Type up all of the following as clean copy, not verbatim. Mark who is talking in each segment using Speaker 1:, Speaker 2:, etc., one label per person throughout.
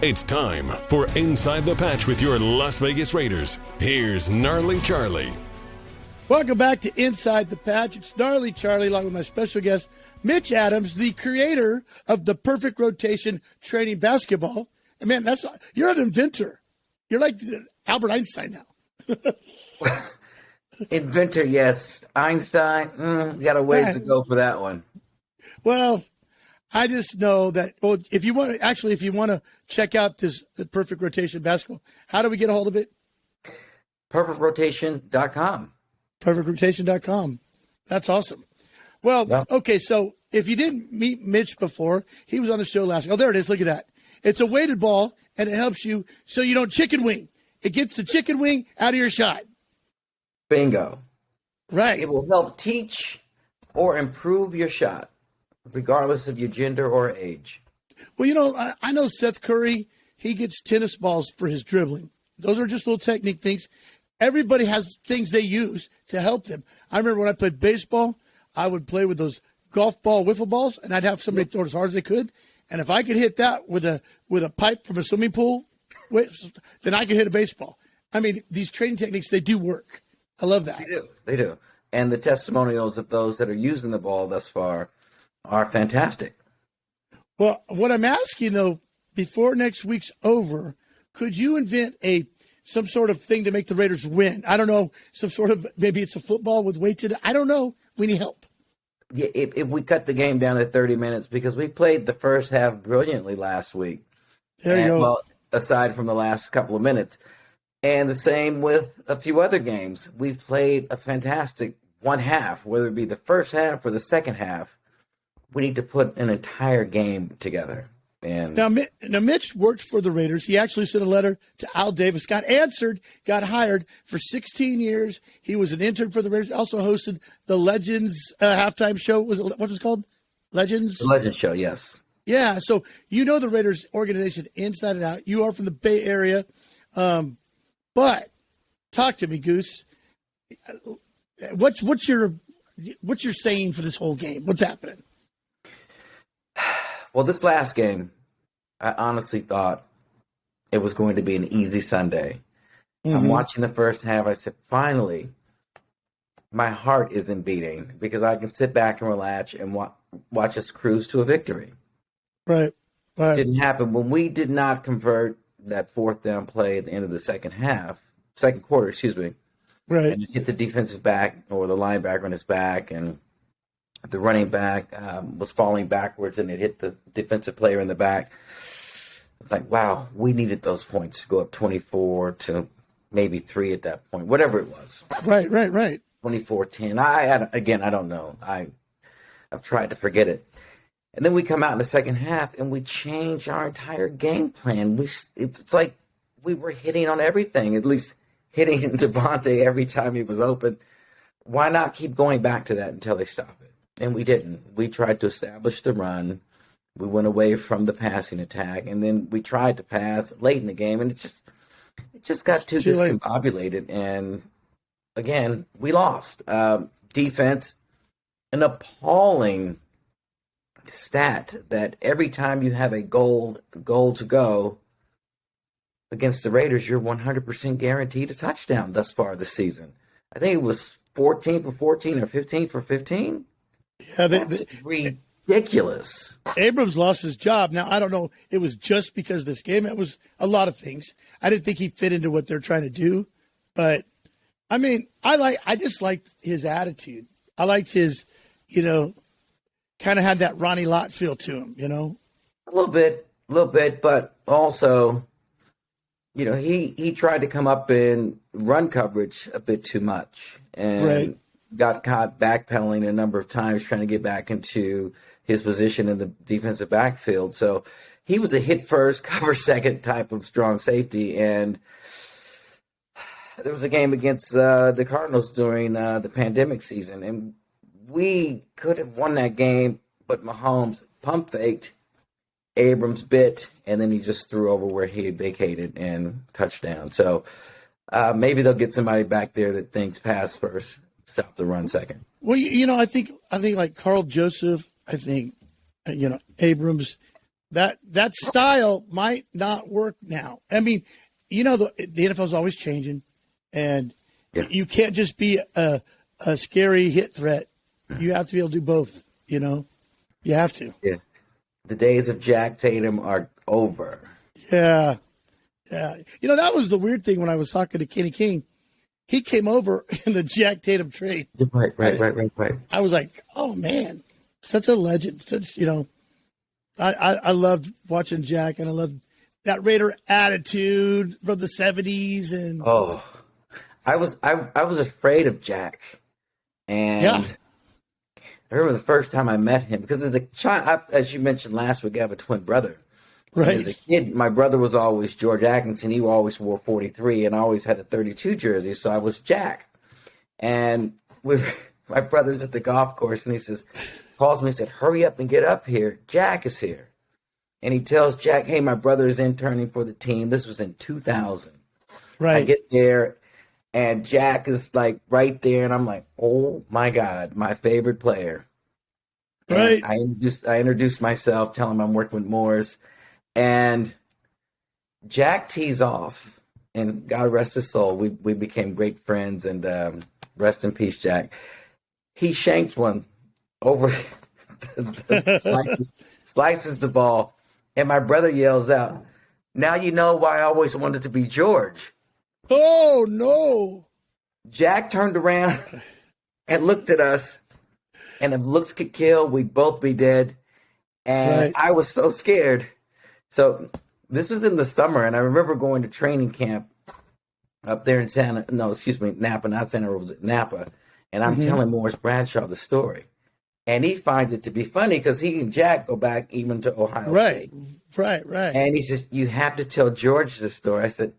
Speaker 1: It's time for Inside the Patch with your Las Vegas Raiders. Here's Gnarley Charley.
Speaker 2: Welcome back to Inside the Patch. It's Gnarley Charley along with my special guest, Mitch Adams, the creator of the Perfect Rotation Training Basketball. And man, you're an inventor. You're like Albert Einstein now.
Speaker 3: Inventor, yes. Einstein, we got a ways to go for that one.
Speaker 2: Well, I just know that. Well, if you want to check out the Perfect Rotation Basketball, how do we get a hold of it?
Speaker 3: PerfectRotation.com.
Speaker 2: PerfectRotation.com. That's awesome. Well, Okay, so if you didn't meet Mitch before, he was on the show last week. Oh, there it is. Look at that. It's a weighted ball, and it helps you so you don't chicken wing. It gets the chicken wing out of your shot.
Speaker 3: Bingo.
Speaker 2: Right.
Speaker 3: It will help teach or improve your shot, regardless of your gender or age.
Speaker 2: Well, I know Seth Curry, he gets tennis balls for his dribbling. Those are just little technique things. Everybody has things they use to help them. I remember when I played baseball, I would play with those golf ball wiffle balls, and I'd have somebody throw it as hard as they could. And if I could hit that with a pipe from a swimming pool, then I could hit a baseball. I mean, these training techniques, they do work. I love that.
Speaker 3: They do. And the testimonials of those that are using the ball thus far are fantastic.
Speaker 2: Well, what I'm asking, though, before next week's over, could you invent some sort of thing to make the Raiders win? I don't know, some sort of, maybe it's a football with weights in it. I don't know. We need help.
Speaker 3: Yeah, if we cut the game down to 30 minutes, because we played the first half brilliantly last week.
Speaker 2: There you go.
Speaker 3: Well, aside from the last couple of minutes. And the same with a few other games. We've played a fantastic one half, whether it be the first half or the second half. We need to put an entire game together. And
Speaker 2: Now, Mitch worked for the Raiders. He actually sent a letter to Al Davis, got answered, got hired for 16 years. He was an intern for the Raiders. Also hosted the Legends halftime show. What was it called? Legends?
Speaker 3: The Legends show, yes.
Speaker 2: Yeah, so you know the Raiders organization inside and out. You are from the Bay Area. But talk to me, Goose. What's your saying for this whole game? What's happening?
Speaker 3: Well, this last game, I honestly thought it was going to be an easy Sunday. Mm-hmm. I'm watching the first half. I said, finally, my heart isn't beating because I can sit back and relax and watch us cruise to a victory.
Speaker 2: Right.
Speaker 3: Didn't happen. When we did not convert that fourth down play at the end of the second quarter,
Speaker 2: right,
Speaker 3: and it hit the defensive back or the linebacker on his back, and the running back was falling backwards, and it hit the defensive player in the back. It's like, wow, we needed those points to go up 24 to maybe 3 at that point, whatever it was.
Speaker 2: Right.
Speaker 3: 24-10. I don't know. I've tried to forget it. And then we come out in the second half, and we change our entire game plan. It's like we were hitting on everything, at least hitting Devontae every time he was open. Why not keep going back to that until they stop it? And we didn't. We tried to establish the run. We went away from the passing attack, and then we tried to pass late in the game, and it just got too discombobulated. And again, we lost. Defense, an appalling stat that every time you have a goal to go against the Raiders, you're 100% guaranteed a touchdown thus far this season. I think it was 14 for 14 or 15 for 15.
Speaker 2: Yeah,
Speaker 3: that's ridiculous.
Speaker 2: Abrams lost his job. Now, I don't know. It was just because of this game. It was a lot of things. I didn't think he fit into what they're trying to do. But, I mean, I just liked his attitude. I liked his, kind of had that Ronnie Lott feel to him,
Speaker 3: A little bit, but also, he tried to come up in run coverage a bit too much and got caught backpedaling a number of times trying to get back into his position in the defensive backfield. So he was a hit first, cover second type of strong safety. And there was a game against the Cardinals during the pandemic season, and we could have won that game, but Mahomes pump faked, Abrams bit, and then he just threw over where he had vacated and touchdown. So maybe they'll get somebody back there that thinks pass first, stop the run second.
Speaker 2: Well, I think like Carl Joseph, I think, Abrams, That style might not work now. I mean, the NFL is always changing, and you can't just be a scary hit threat. You have to be able to do both. You have to.
Speaker 3: Yeah. The days of Jack Tatum are over.
Speaker 2: Yeah. Yeah. That was the weird thing when I was talking to Kenny King. He came over in the Jack Tatum trade.
Speaker 3: Right.
Speaker 2: I was like, oh, man, such a legend. I loved watching Jack, and I loved that Raider attitude from the 70s. And
Speaker 3: I was afraid of Jack. And I remember the first time I met him, because as a child, as you mentioned last week, I have a twin brother.
Speaker 2: Right.
Speaker 3: And as a kid, my brother was always George Atkinson. He always wore 43, and I always had a 32 jersey, so I was Jack. And my brother's at the golf course, and he calls me and said, hurry up and get up here. Jack is here. And he tells Jack, hey, my brother is interning for the team. This was in 2000.
Speaker 2: Right.
Speaker 3: I get there, and Jack is like right there, and I'm like, oh my God, my favorite player.
Speaker 2: Right.
Speaker 3: And I introduced myself, tell him I'm working with Morris. And Jack tees off, and God rest his soul, we became great friends, and rest in peace, Jack. He shanked one over, slices the ball, and my brother yells out, now you know why I always wanted to be George.
Speaker 2: Oh, no.
Speaker 3: Jack turned around and looked at us, and if looks could kill, we'd both be dead. And I was so scared. So this was in the summer, and I remember going to training camp up there in Napa, not Santa Rosa, Napa. And I'm telling Morris Bradshaw the story. And he finds it to be funny because he and Jack go back even to Ohio State.
Speaker 2: Right.
Speaker 3: And he says, you have to tell George this story. I said,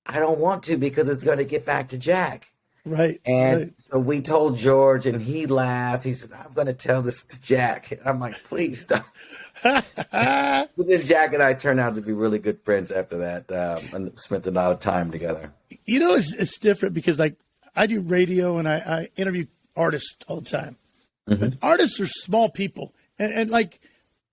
Speaker 3: I don't want to because it's going to get back to Jack.
Speaker 2: Right.
Speaker 3: And so we told George, and he laughed. He said, I'm going to tell this to Jack. And I'm like, please stop. But then Jack and I turned out to be really good friends after that, and spent a lot of time together.
Speaker 2: It's different because, like, I do radio and I interview artists all the time. But artists are small people. And like,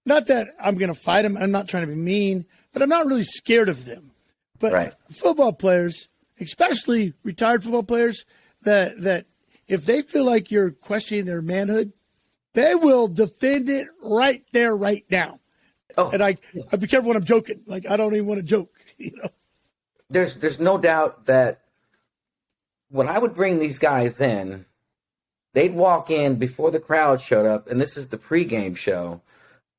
Speaker 2: not that I'm going to fight them. I'm not trying to be mean, but I'm not really scared of them. But football players, especially retired football players, that if they feel like you're questioning their manhood, they will defend it right there, right now. Oh, and I be careful when I'm joking. Like, I don't even want to joke,
Speaker 3: There's no doubt that when I would bring these guys in, they'd walk in before the crowd showed up, and this is the pregame show.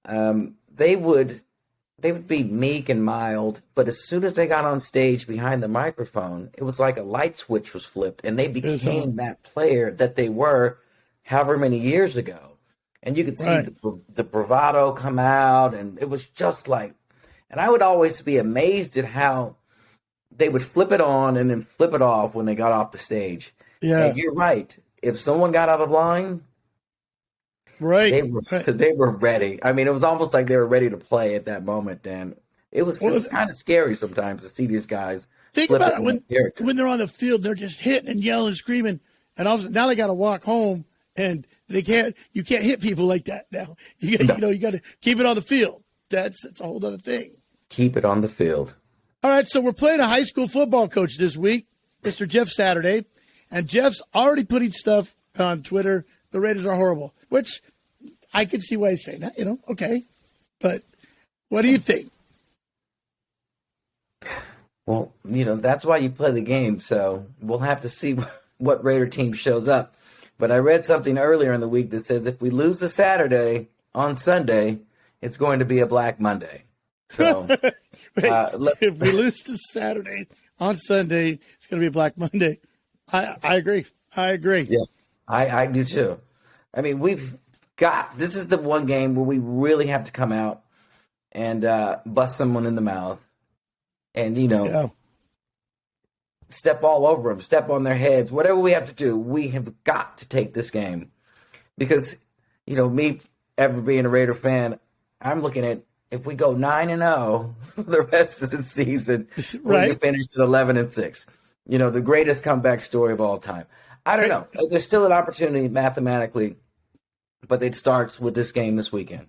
Speaker 3: They would be meek and mild, but as soon as they got on stage behind the microphone, it was like a light switch was flipped, and they became that player that they were however many years ago. And you could see the bravado come out, and it was just like, and I would always be amazed at how they would flip it on and then flip it off when they got off the stage. Yeah, and you're right. If someone got out of line, they were ready. I mean, it was almost like they were ready to play at that moment, and it was kind of scary sometimes to see these guys.
Speaker 2: Think about it when they're on the field, they're just hitting and yelling and screaming, and now they got to walk home. And you can't hit people like that now. You got to keep it on the field. That's a whole other thing.
Speaker 3: Keep it on the field.
Speaker 2: All right, so we're playing a high school football coach this week, Mr. Jeff Saturday, and Jeff's already putting stuff on Twitter. The Raiders are horrible, which I can see why he's saying that. Okay, but what do you think?
Speaker 3: Well, that's why you play the game. So we'll have to see what Raider team shows up. But I read something earlier in the week that says if we lose the Saturday on Sunday, it's going to be a Black Monday. So
Speaker 2: if we lose the Saturday on Sunday, it's going to be a Black Monday. I agree. Yeah,
Speaker 3: I do too. I mean, this is the one game where we really have to come out and bust someone in the mouth and, step all over them, step on their heads, whatever we have to do. We have got to take this game because, me ever being a Raider fan, I'm looking at if we go 9-0 for the rest of the season, we finish at 11-6. The greatest comeback story of all time. I don't know. There's still an opportunity mathematically, but it starts with this game this weekend.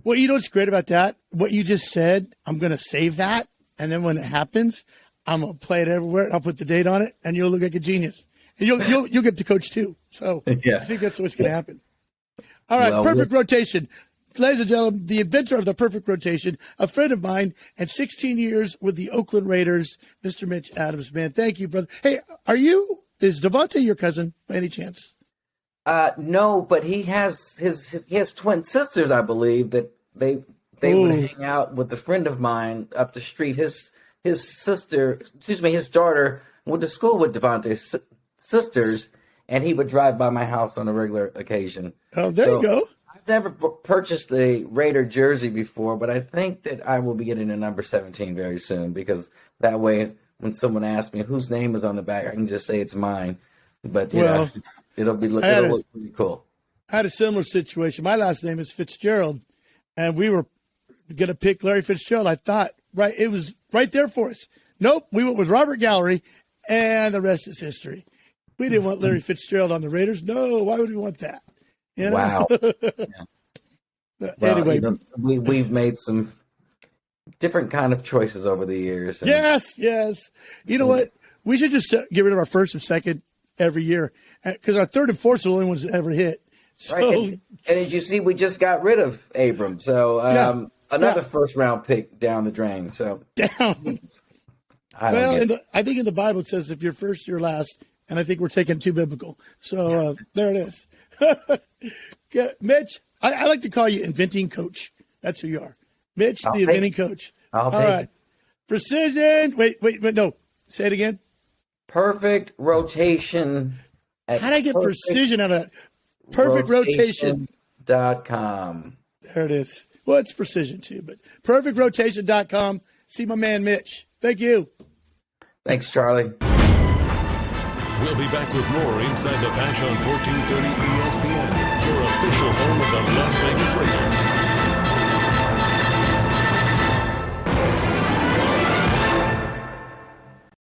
Speaker 2: Well, you know what's great about that? What you just said, I'm going to save that. And then when it happens, I'm going to play it everywhere. I'll put the date on it, and you'll look like a genius. And you'll get to coach too. So
Speaker 3: Yeah.
Speaker 2: I think that's what's going to happen. All right, perfect rotation. Ladies and gentlemen, the inventor of the perfect rotation, a friend of mine, and 16 years with the Oakland Raiders, Mr. Mitch Adams. Man, thank you, brother. Hey, is Devontae your cousin by any chance?
Speaker 3: No, but he has his twin sisters, I believe, that they would hang out with a friend of mine up the street. His daughter went to school with Devontae's sisters, and he would drive by my house on a regular occasion.
Speaker 2: Oh, there you go.
Speaker 3: I've never purchased a Raider jersey before, but I think that I will be getting a number 17 very soon, because that way, when someone asks me whose name is on the back, I can just say it's mine. But it'll look pretty cool.
Speaker 2: I had a similar situation. My last name is Fitzgerald, and we were going to pick Larry Fitzgerald. I thought, it was right there for us. Nope, we went with Robert Gallery, and the rest is history. We didn't want Larry Fitzgerald on the Raiders. No, why would we want that? You know?
Speaker 3: Wow.
Speaker 2: Yeah. Anyway,
Speaker 3: we've made some different kind of choices over the years.
Speaker 2: Yes. You know what? We should just get rid of our first and second every year, because our third and fourth are the only ones that ever hit. So,
Speaker 3: right. And as you see, we just got rid of Abram. So another first-round pick down the drain. So
Speaker 2: down. I think in the Bible it says if you're first, you're last. And I think we're taking too biblical. So there it is. Mitch, I like to call you Inventing Coach. That's who you are. Mitch, the Inventing Coach.
Speaker 3: All right.
Speaker 2: Precision. Wait, no. Say it again.
Speaker 3: Perfect rotation.
Speaker 2: How did I get precision out of that? Perfect rotation.com. There it is. Well, it's precision too, but perfectrotation.com. See my man, Mitch. Thank you.
Speaker 3: Thanks, Charlie.
Speaker 1: We'll be back with more Inside the Patch on 1430 ESPN, your official home of the Las Vegas Raiders.